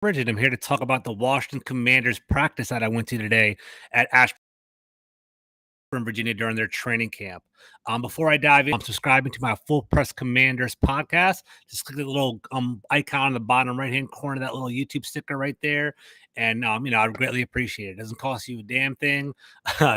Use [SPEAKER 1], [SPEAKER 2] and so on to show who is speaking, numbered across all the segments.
[SPEAKER 1] Bridget. I'm here to talk about the Washington Commanders practice that I went to today at Ashburn, Virginia during their training camp. Before I dive in, I'm subscribing to my Full Press Commanders podcast. Just click the little icon on the bottom right hand corner, that little YouTube sticker right there. And, I'd greatly appreciate it. It doesn't cost you a damn thing.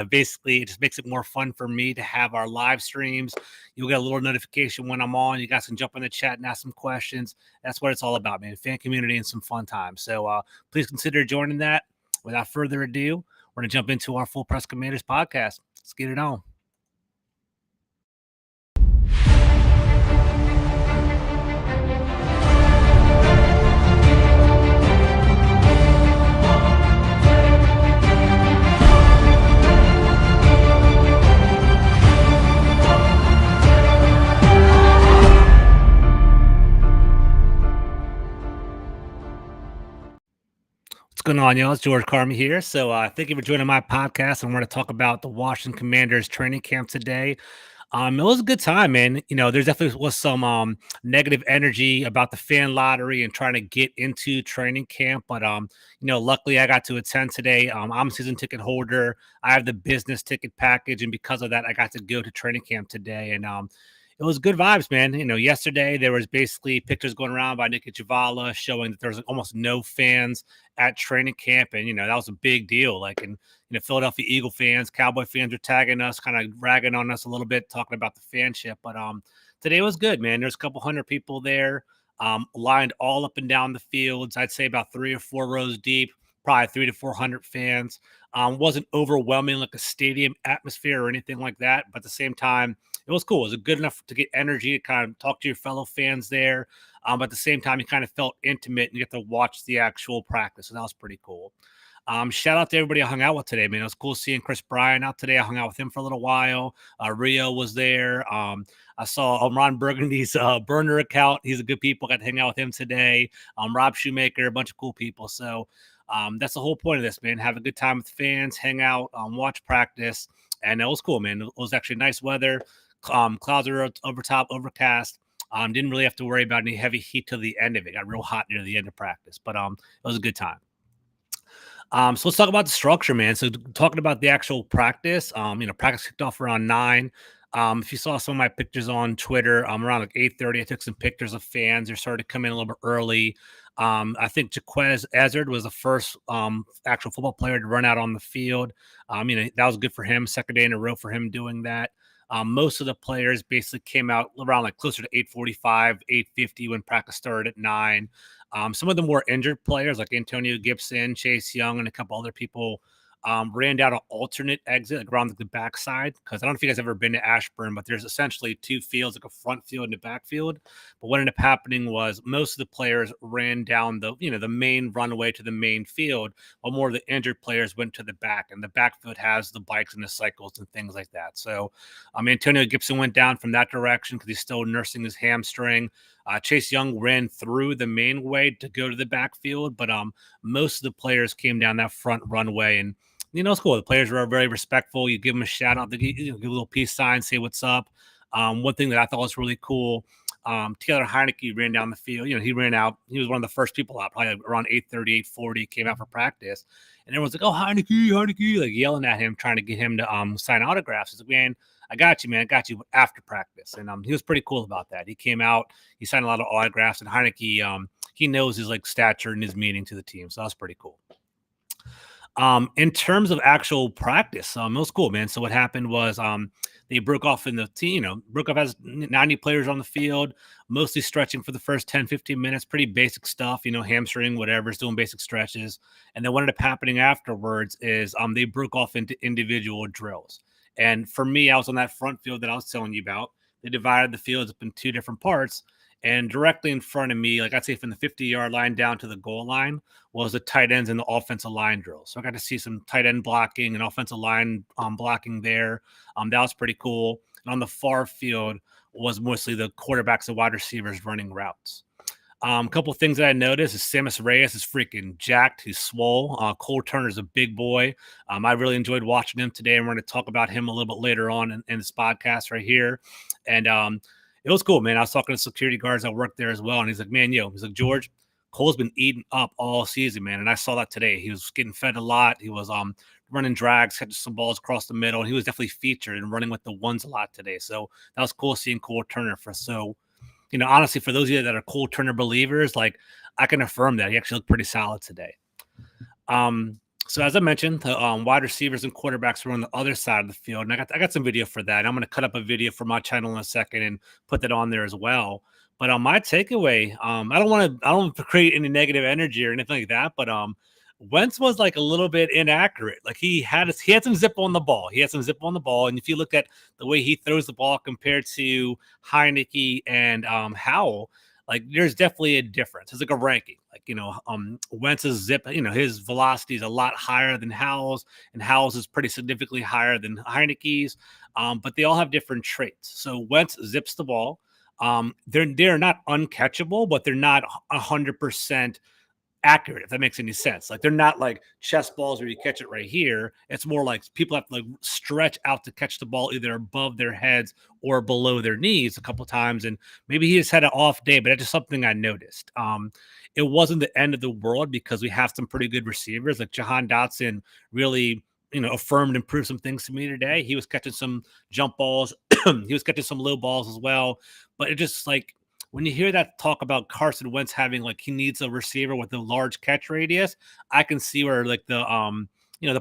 [SPEAKER 1] Basically, it just makes it more fun for me to have our live streams. You'll get a little notification when I'm on. You guys can jump in the chat and ask some questions. That's what it's all about, man. Fan community and some fun time. So please consider joining that. Without further ado, we're going to jump into our Full Press Commanders podcast. Let's get it on. What's going on, y'all? It's George Carmi here. So thank you for joining my podcast. I'm going to talk about the Washington Commanders training camp today. It was a good time, man. There's definitely was some negative energy about the fan lottery and trying to get into training camp. But luckily I got to attend today. I'm a season ticket holder. I have the business ticket package, and because of that, I got to go to training camp today. And it was good vibes, man. Yesterday there was basically pictures going around by Nick Javala showing that there's almost no fans at training camp, and that was a big deal. Like, and Philadelphia Eagle fans, Cowboy fans were tagging us, kind of ragging on us a little bit, talking about the fanship. But today was good, man. There's a couple hundred people there, lined all up and down the fields. I'd say about 3 or 4 rows deep, probably 300 to 400 fans. Wasn't overwhelming like a stadium atmosphere or anything like that, but at the same time, it was cool. It was good enough to get energy to kind of talk to your fellow fans there. But at the same time, you kind of felt intimate and you get to watch the actual practice. So that was pretty cool. Shout out to everybody I hung out with today, man. It was cool seeing Chris Bryant out today. I hung out with him for a little while. Rio was there. I saw Ron Burgundy's burner account. He's a good people. Got to hang out with him today. Rob Shoemaker, a bunch of cool people. So that's the whole point of this, man. Have a good time with fans, hang out, watch practice. And it was cool, man. It was actually nice weather. Clouds are over top, overcast. Didn't really have to worry about any heavy heat till the end of it. Got real hot near the end of practice, but it was a good time. So let's talk about the structure, man. So talking about the actual practice, practice kicked off around 9. If you saw some of my pictures on Twitter, around like 8:30, I took some pictures of fans. They started to come in a little bit early. I think Jaquez Ezzard was the first actual football player to run out on the field. That was good for him. Second day in a row for him doing that. Most of the players basically came out around like closer to 8:45, 8:50 when practice started at 9. Some of the more injured players like Antonio Gibson, Chase Young, and a couple other people ran down an alternate exit like around the backside, because I don't know if you guys have ever been to Ashburn, but there's essentially 2 fields, like a front field and a back field. But what ended up happening was most of the players ran down the main runway to the main field, while more of the injured players went to the back, and the backfield has the bikes and the cycles and things like that. So Antonio Gibson went down from that direction because he's still nursing his hamstring. Chase Young ran through the main way to go to the backfield, but most of the players came down that front runway, and it's cool. The players were very respectful. You give them a shout out, give a little peace sign, say what's up. One thing that I thought was really cool, Taylor Heinecke ran down the field. He ran out. He was one of the first people out, probably around 8:30, 8:40, came out for practice. And everyone's like, oh, Heinecke, like yelling at him, trying to get him to sign autographs. He's like, man, I got you, man. I got you after practice. And he was pretty cool about that. He came out, he signed a lot of autographs, and Heinecke, he knows his like stature and his meaning to the team. So that was pretty cool. In terms of actual practice, it was cool, man. So what happened was they broke off in the team, broke off as 90 players on the field, mostly stretching for the first 10, 15 minutes, pretty basic stuff, hamstring, whatever's doing basic stretches. And then what ended up happening afterwards is they broke off into individual drills. And for me, I was on that front field that I was telling you about. They divided the fields up in 2 different parts. And directly in front of me, like I'd say from the 50-yard line down to the goal line, was the tight ends and the offensive line drills. So I got to see some tight end blocking and offensive line blocking there. That was pretty cool. And on the far field was mostly the quarterbacks and wide receivers running routes. A couple of things that I noticed is Samus Reyes is freaking jacked. He's swole. Cole Turner's a big boy. I really enjoyed watching him today, and we're going to talk about him a little bit later on in this podcast right here. And it was cool, man. I was talking to security guards that worked there as well, and he's like, man, he's like, George, Cole's been eaten up all season, man, and I saw that today. He was getting fed a lot. He was running drags, catching some balls across the middle, and he was definitely featured and running with the ones a lot today. So that was cool seeing Cole Turner for so. Honestly, for those of you that are Cole Turner believers, like I can affirm that he actually looked pretty solid today. So as I mentioned, the wide receivers and quarterbacks were on the other side of the field, and I got some video for that. I'm going to cut up a video for my channel in a second and put that on there as well. But my takeaway, I don't want to create any negative energy or anything like that. But Wentz was like a little bit inaccurate. Like he had some zip on the ball. He had some zip on the ball, and if you look at the way he throws the ball compared to Heinecke and Howell, like there's definitely a difference. It's like a ranking. Like, Wentz's zip, his velocity is a lot higher than Howell's, and Howell's is pretty significantly higher than Heineke's. But they all have different traits. So Wentz zips the ball. They're not uncatchable, but they're not 100% accurate, if that makes any sense. Like they're not like chess balls where you catch it right here. It's more like people have to like stretch out to catch the ball either above their heads or below their knees a couple times. And maybe he just had an off day, but that's just something I noticed. It wasn't the end of the world because we have some pretty good receivers. Like Jahan Dotson really, affirmed and proved some things to me today. He was catching some jump balls. He was catching some low balls as well. But it just like, when you hear that talk about Carson Wentz having like he needs a receiver with a large catch radius, I can see where like the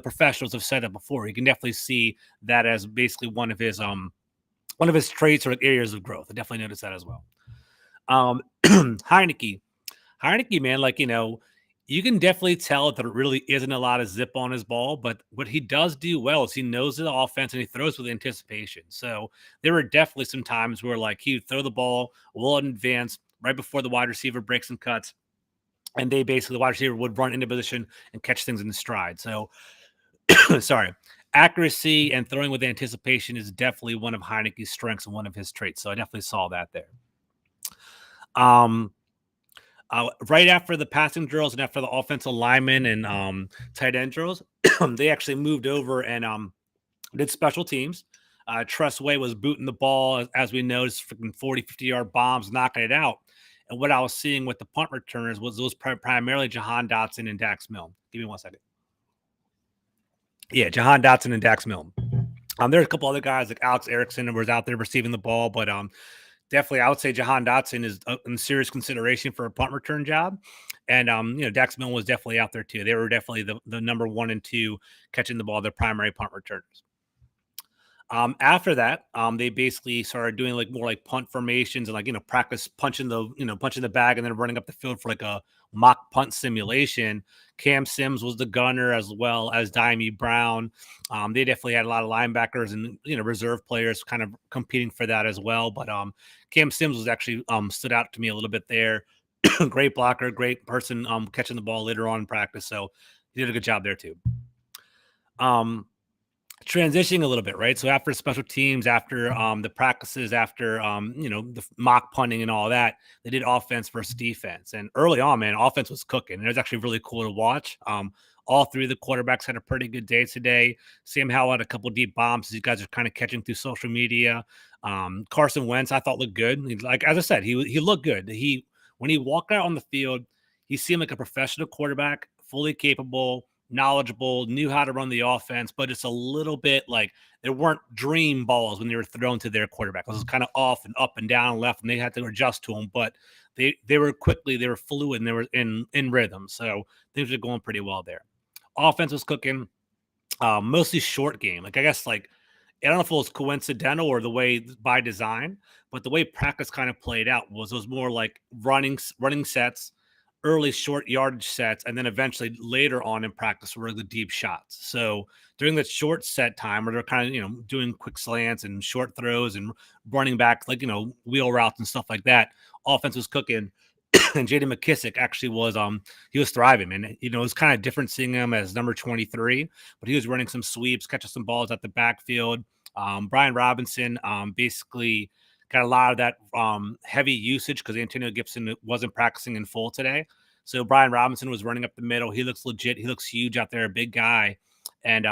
[SPEAKER 1] professionals have said it before. You can definitely see that as basically one of his traits or like areas of growth. I definitely noticed that as well. Heinecke, man, like you can definitely tell that there really isn't a lot of zip on his ball, but what he does do well is he knows the offense and he throws with anticipation. So there were definitely some times where like he would throw the ball well in advance right before the wide receiver breaks and cuts, and the wide receiver would run into position and catch things in the stride. So sorry. Accuracy and throwing with anticipation is definitely one of Heineke's strengths and one of his traits. So I definitely saw that there. Right after the passing drills and after the offensive linemen and tight end drills, they actually moved over and did special teams. Tressway was booting the ball, as we noticed, freaking 40, 50-yard bombs, knocking it out. And what I was seeing with the punt returners was those primarily Jahan Dotson and Dax Milne. Give me 1 second. Yeah, Jahan Dotson and Dax Milne. There's a couple other guys like Alex Erickson who was out there receiving the ball, but definitely, I would say Jahan Dotson is in serious consideration for a punt return job. And, Dax Milne was definitely out there too. They were definitely the number 1 and 2 catching the ball, their primary punt returners. After that, they basically started doing like more like punt formations and like, practice punching the bag and then running up the field for like a mock punt simulation. Cam Sims was the gunner as well as Dimey Brown. They definitely had a lot of linebackers and, reserve players kind of competing for that as well. But Cam Sims was actually stood out to me a little bit there. Great blocker, great person catching the ball later on in practice. So he did a good job there too. Transitioning a little bit, right? So after special teams, after the practices, after the mock punting and all that, they did offense versus defense. And early on, man, offense was cooking. And it was actually really cool to watch. All three of the quarterbacks had a pretty good day today. Sam Howell had a couple deep bombs. These guys are kind of catching through social media. Carson Wentz, I thought looked good. Like as I said, he looked good. When he walked out on the field, he seemed like a professional quarterback, fully capable, knowledgeable, knew how to run the offense, but it's a little bit like there weren't dream balls when they were thrown to their quarterback. It was kind of off and up and down and left, and they had to adjust to them. But they were fluid, and they were in rhythm. So things were going pretty well there. Offense was cooking, mostly short game. Like I guess like I don't know if it was coincidental or the way by design, but the way practice kind of played out was more like running sets, early short yardage sets, and then eventually later on in practice were the deep shots. So during the short set time where they're kind of, doing quick slants and short throws and running back, like, wheel routes and stuff like that, offense was cooking. And J.D. Mckissick actually was, he was thriving. And, it was kind of different seeing him as number 23, but he was running some sweeps, catching some balls at the backfield. Brian Robinson basically got a lot of that heavy usage because Antonio Gibson wasn't practicing in full today. So Brian Robinson was running up the middle. He looks legit. He looks huge out there, a big guy. And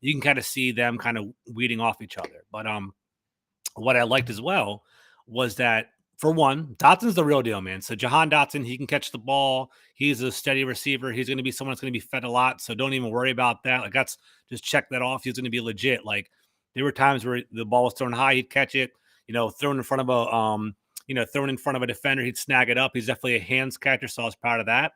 [SPEAKER 1] you can kind of see them kind of weeding off each other. But what I liked as well was that For one, Dotson's the real deal, man. So Jahan Dotson, he can catch the ball. He's a steady receiver. He's going to be someone that's going to be fed a lot. So don't even worry about that. Like that's just check that off. He's going to be legit. Like there were times where the ball was thrown high, he'd catch it. Thrown in front of thrown in front of a defender, he'd snag it up. He's definitely a hands catcher, so I was proud of that.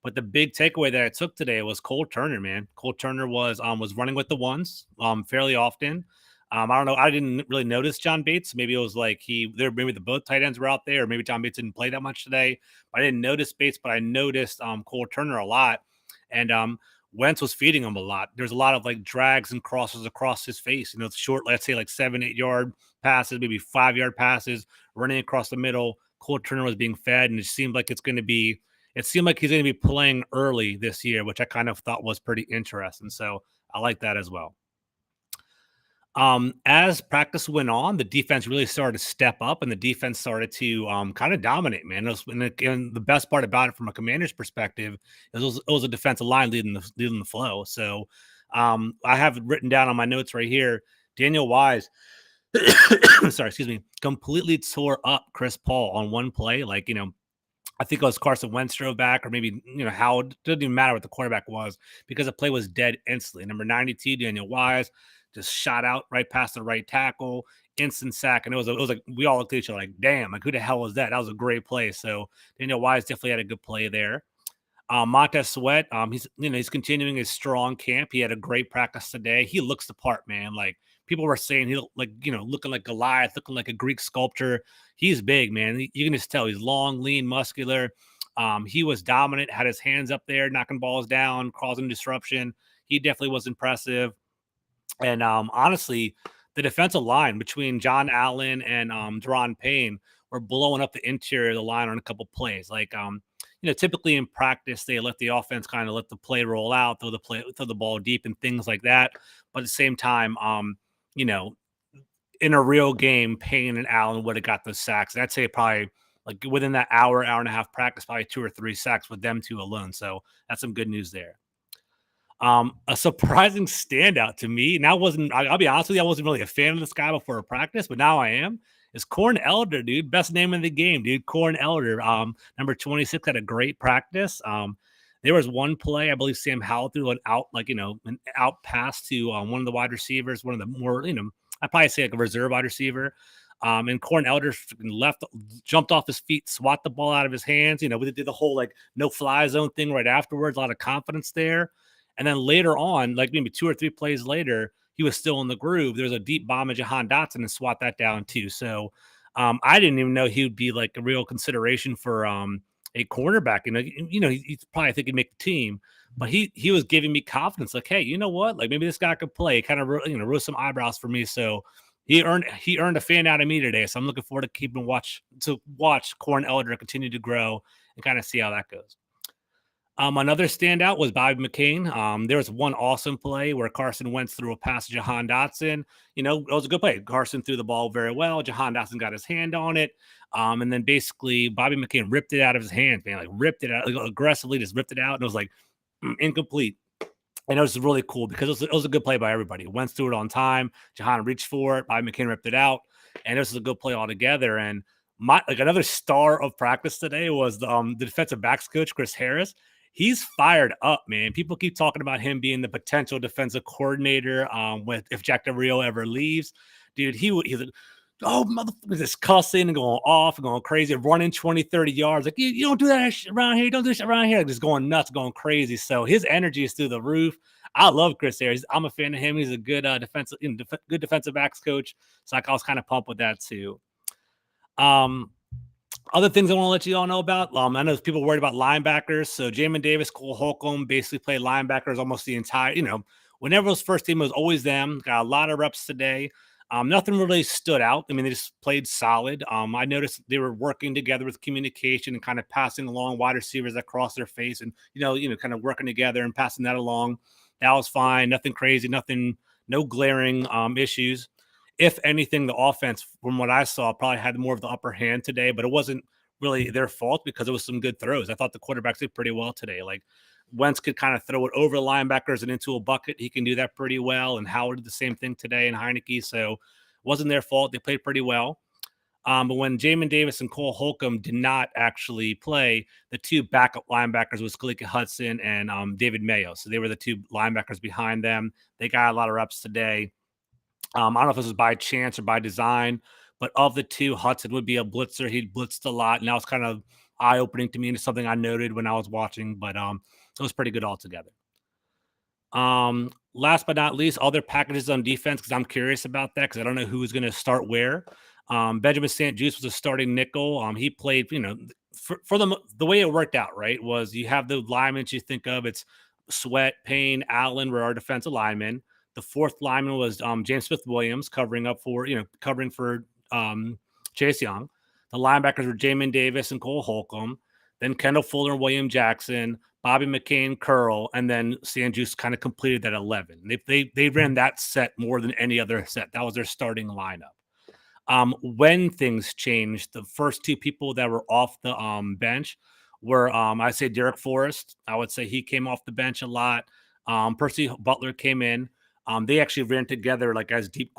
[SPEAKER 1] But the big takeaway that I took today was Cole Turner, man. Cole Turner was running with the ones fairly often. I don't know. I didn't really notice John Bates. Maybe it was like maybe the both tight ends were out there, or maybe John Bates didn't play that much today. But I didn't notice Bates, but I noticed Cole Turner a lot. And Wentz was feeding him a lot. There's a lot of like drags and crosses across his face. It's short, let's say like 7-8 yard passes, maybe 5 yard passes, running across the middle. Cole Turner was being fed, and it seemed like he's going to be playing early this year, which I kind of thought was pretty interesting. So I like that as well. As practice went on, the defense really started to step up, and the defense started to kind of dominate, man. And the best part about it from a Commander's perspective is it was a defensive line leading the flow. So I have it written down on my notes right here. Daniel Wise, completely tore up Chris Paul on one play. I think it was Carson Wentz drove back, or maybe, how it didn't even matter what the quarterback was, because the play was dead instantly. Number 92, Daniel Wise, just shot out right past the right tackle, instant sack. And it was like, we all looked at each other like, damn, like who the hell was that? That was a great play. So Daniel Wise definitely had a good play there. Montez Sweat, he's continuing his strong camp. He had a great practice today. He looks the part, man. Like people were saying, he looking like Goliath, looking like a Greek sculptor. He's big, man. You can just tell he's long, lean, muscular. He was dominant, had his hands up there, knocking balls down, causing disruption. He definitely was impressive. And honestly, the defensive line between John Allen and Deron Payne were blowing up the interior of the line on a couple plays. Typically in practice, they let the offense kind of let the play roll out, throw the ball deep and things like that. But at the same time, in a real game, Payne and Allen would have got those sacks. I'd say probably like within that hour and a half practice, probably 2 or 3 sacks with them two alone. So that's some good news there. A surprising standout to me, and I'll be honest with you, I wasn't really a fan of this guy before a practice, but now I am, is Corn Elder, dude. Best name in the game, dude. Corn Elder. Number 26 had a great practice. There was one play, I believe Sam Howell threw an out pass to one of the wide receivers, one of the more, I'd probably say like a reserve wide receiver. And Corn Elder jumped off his feet, swat the ball out of his hands. We did the whole like no fly zone thing right afterwards. A lot of confidence there. And then later on, like maybe 2 or 3 plays later, he was still in the groove. There's a deep bomb of Jahan Dotson and swat that down too. So I didn't even know he would be like a real consideration for a cornerback. He's probably think he'd make the team, but he was giving me confidence. Like, hey, you know what? Like maybe this guy could play. Kind of rose some eyebrows for me. So he earned a fan out of me today. So I'm looking forward to watch Corn Elder continue to grow and kind of see how that goes. Another standout was Bobby Mccain. There was one awesome play where Carson Wentz threw a pass to Jahan Dotson. It was a good play. Carson threw the ball very well. Jahan Dotson got his hand on it. And then basically Bobby Mccain ripped it out of his hands, man. Like ripped it out, like, aggressively just ripped it out. And it was like incomplete. And it was really cool because it was a good play by everybody. Wentz threw it on time. Jahan reached for it. Bobby Mccain ripped it out. And it was a good play altogether. And another star of practice today was the defensive backs coach, Chris Harris. He's fired up, man. People keep talking about him being the potential defensive coordinator if Jack Del Rio ever leaves. Dude, he's like, oh, motherfucker, just cussing and going off and going crazy, running 20, 30 yards. Like, you don't do that around here. You don't do this around here. Like, just going nuts, going crazy. So his energy is through the roof. I love Chris Harris. I'm a fan of him. He's a good good defensive backs coach. So I was kind of pumped with that too. Other things I want to let you all know about. I know there's people worried about linebackers. So Jamin Davis, Cole Holcomb basically played linebackers almost the entire, whenever it was first team, it was always them. Got a lot of reps today. Nothing really stood out. I mean, they just played solid. I noticed they were working together with communication and kind of passing along wide receivers that cross their face and, kind of working together and passing that along. That was fine. Nothing crazy, no glaring issues. If anything, the offense, from what I saw, probably had more of the upper hand today, but it wasn't really their fault because it was some good throws. I thought the quarterbacks did pretty well today. Like Wentz could kind of throw it over the linebackers and into a bucket. He can do that pretty well. And Howard did the same thing today, and Heinecke. So it wasn't their fault. They played pretty well. But when Jamin Davis and Cole Holcomb did not actually play, the two backup linebackers was Kalika Hudson and David Mayo. So they were the two linebackers behind them. They got a lot of reps today. I don't know if this was by chance or by design, but of the two, Hudson would be a blitzer. He blitzed a lot, and that was kind of eye-opening to me, and it's something I noted when I was watching. But it was pretty good altogether. Last but not least, other packages on defense, because I'm curious about that because I don't know who's going to start where. Benjamin St. Juste was a starting nickel. He played, for the way it worked out, right, was you have the linemen you think of. It's Sweat, Payne, Allen were our defensive linemen. The fourth lineman was James Smith Williams covering for Chase Young. The linebackers were Jamin Davis and Cole Holcomb. Then Kendall Fuller and William Jackson, Bobby McCain, Curl, and then St. Juste kind of completed that 11. They ran that set more than any other set. That was their starting lineup. When things changed, the first two people that were off the bench were, I say Derek Forrest. I would say he came off the bench a lot. Percy Butler came in. They actually ran together like as deep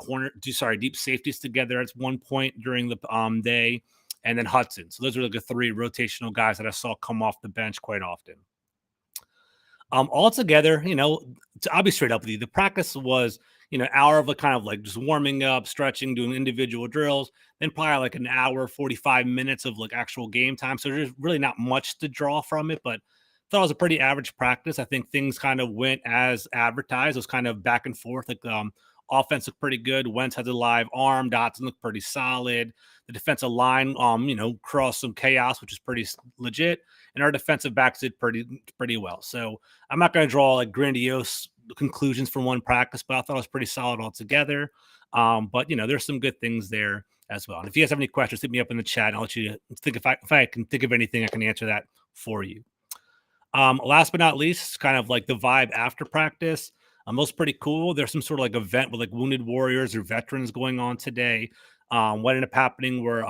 [SPEAKER 1] safeties together at one point during the day, and then Hudson. So those are like the three rotational guys that I saw come off the bench quite often. Altogether, I'll be straight up with you. The practice was, hour of kind of like just warming up, stretching, doing individual drills, then probably like an hour, 45 minutes of like actual game time. So there's really not much to draw from it, but thought it was a pretty average practice. I think things kind of went as advertised. It was kind of back and forth. Like offense looked pretty good. Wentz had a live arm. Dotson looked pretty solid. The defensive line, crossed some chaos, which is pretty legit. And our defensive backs did pretty well. So I'm not going to draw like grandiose conclusions from one practice, but I thought it was pretty solid altogether. But there's some good things there as well. And if you guys have any questions, hit me up in the chat. And I'll let you think if I can think of anything, I can answer that for you. Last but not least, kind of like the vibe after practice. That was pretty cool. There's some sort of like event with like wounded warriors or veterans going on today. What ended up happening were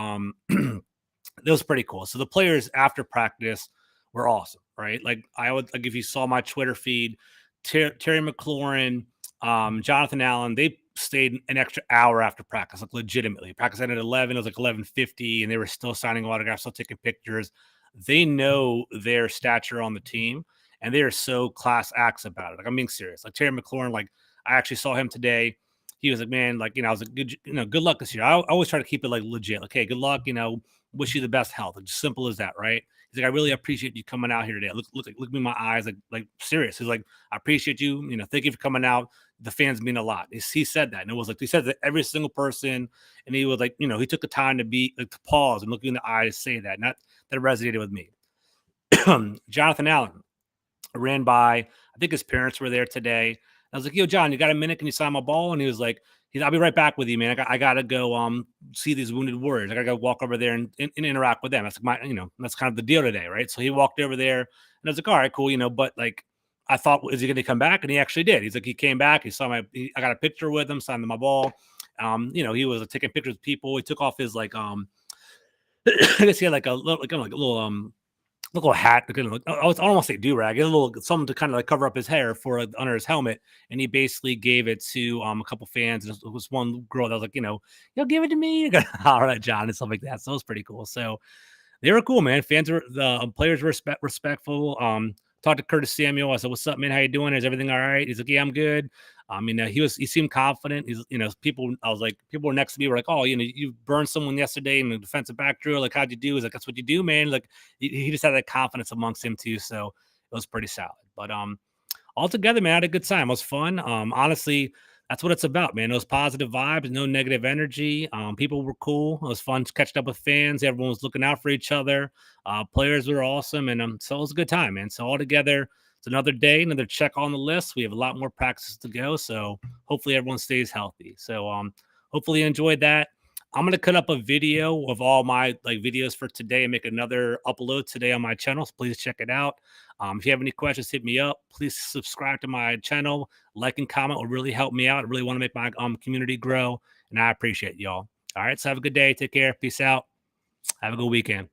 [SPEAKER 1] that was pretty cool. So the players after practice were awesome, right? Like if you saw my Twitter feed, Terry McLaurin, Jonathan Allen, they stayed an extra hour after practice, like legitimately. Practice ended at 11. It was like 11:50, and they were still signing autographs, still taking pictures. They know their stature on the team, and they are so class acts about it. Like I'm being serious. Like Terry McLaurin, like I actually saw him today. He was like, man, like I was like, good luck this year. I always try to keep it like legit. Like, hey, good luck. Wish you the best health. It's simple as that, right? He's like, I really appreciate you coming out here today. Look me in my eyes, like serious. He's like, I appreciate you. Thank you for coming out. The fans mean a lot. He said that, and it was like he said that every single person, and he was like, he took the time to be like to pause and look in the eye to say that. Not that resonated with me. Jonathan Allen ran by. I think his parents were there today. I was like, yo, John, you got a minute? Can you sign my ball? And he was like, I'll be right back with you, man. I gotta go see these wounded warriors. I gotta go walk over there and interact with them. That's like that's kind of the deal today, right? So he walked over there and I was like, all right, cool, but like I thought, is he gonna come back? And he actually did. He's like, he came back, I got a picture with him, signed my ball. He was taking pictures with people. He took off his like I guess he had like a little hat. I don't want to say do-rag, a little something to kind of like cover up his hair for under his helmet, and he basically gave it to a couple fans. And it was one girl that was like, you'll give it to me. All right, John, and stuff like that. So it was pretty cool. So they were cool, man. The players were respectful. Talked to Curtis Samuel. I said, "What's up, man? How you doing? Is everything all right?" He's like, "Yeah, I'm good." He seemed confident. People were next to me were like, "Oh, you burned someone yesterday in the defensive back drill. Like, how'd you do?" He's like, "That's what you do, man." Like, he just had that confidence amongst him too. So it was pretty solid. But altogether, man, I had a good time. It was fun. Honestly, that's what it's about, man. Those positive vibes, no negative energy. People were cool. It was fun catching up with fans. Everyone was looking out for each other. Players were awesome, and so it was a good time, man. So altogether, it's another day, another check on the list. We have a lot more practices to go, so hopefully everyone stays healthy. So hopefully you enjoyed that. I'm gonna cut up a video of all my videos for today and make another upload today on my channel. So please check it out. If you have any questions, hit me up. Please subscribe to my channel. Like and comment will really help me out. I really want to make my community grow, and I appreciate y'all. All right, so have a good day. Take care. Peace out. Have a good weekend.